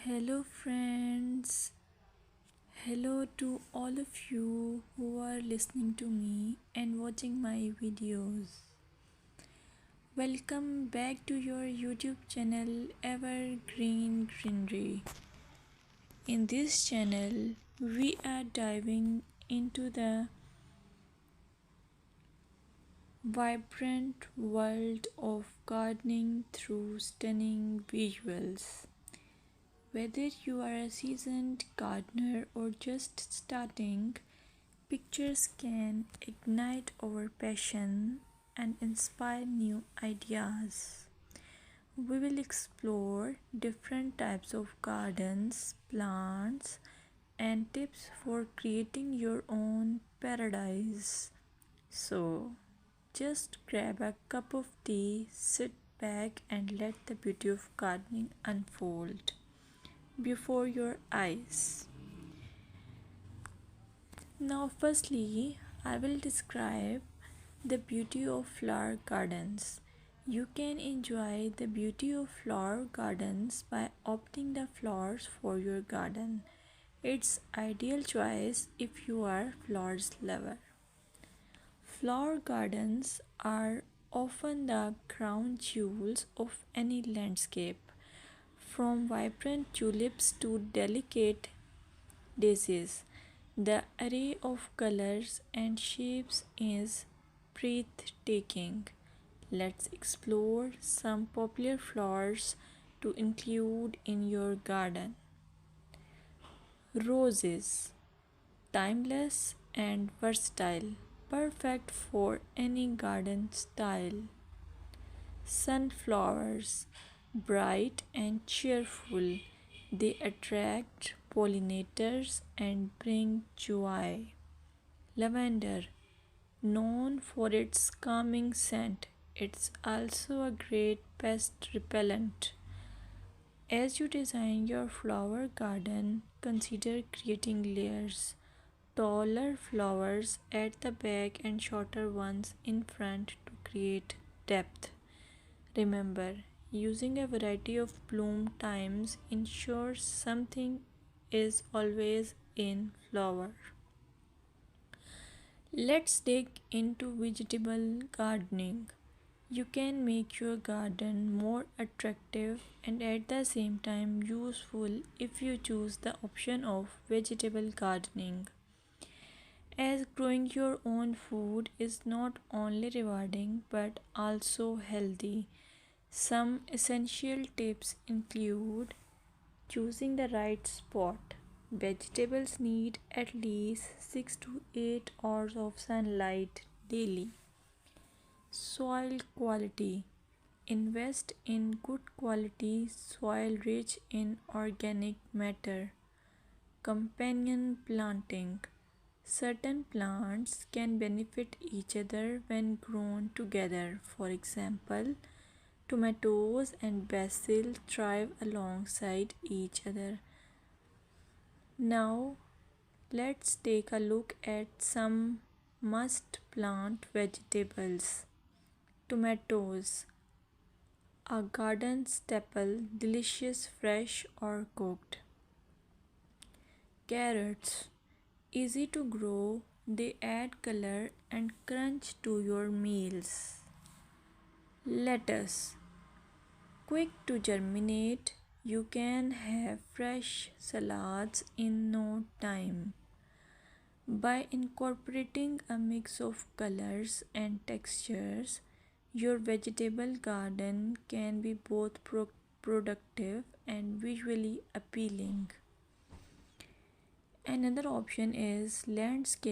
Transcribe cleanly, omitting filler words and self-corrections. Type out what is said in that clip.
Hello, friends. Hello to all of you who are listening to me and watching my videos. Welcome back to your YouTube channel Evergreen Greenery. In this channel, we are diving into the vibrant world of gardening through stunning visuals. Whether you are a seasoned gardener or just starting, pictures can ignite our passion and inspire new ideas. We will explore different types of gardens, plants, and tips for creating your own paradise. So, just grab a cup of tea, sit back, and let the beauty of gardening unfold before your eyes. Now, firstly, I will describe the beauty of flower gardens. You can enjoy the beauty of flower gardens by opting the flowers for your garden. It's ideal choice if you are flowers lover. Flower gardens are often the crown jewels of any landscape, from vibrant tulips to delicate daisies. The array of colors and shapes is breathtaking. Let's explore some popular flowers to include in your garden. Roses, timeless and versatile, perfect for any garden style. Sunflowers, bright and cheerful, they attract pollinators and bring joy. Lavender, known for its calming scent, it's also a great pest repellent. As you design your flower garden, consider creating layers. Taller flowers at the back and shorter ones in front to create depth. Remember, using a variety of bloom times ensures something is always in flower. Let's dig into vegetable gardening. You can make your garden more attractive and at the same time useful if you choose the option of vegetable gardening. As growing your own food is not only rewarding but also healthy. Some essential tips include choosing the right spot. Vegetables need at least 6 to 8 hours of sunlight daily. Soil quality. Invest in good quality soil rich in organic matter. Companion planting. Certain plants can benefit each other when grown together. For example, tomatoes and basil thrive alongside each other. Now, let's take a look at some must plant vegetables. Tomatoes, a garden staple, delicious fresh or cooked. Carrots, easy to grow, they add color and crunch to your meals. Lettuce, quick to germinate, you can have fresh salads in no time. By incorporating a mix of colors and textures, your vegetable garden can be both productive and visually appealing. Another option is landscape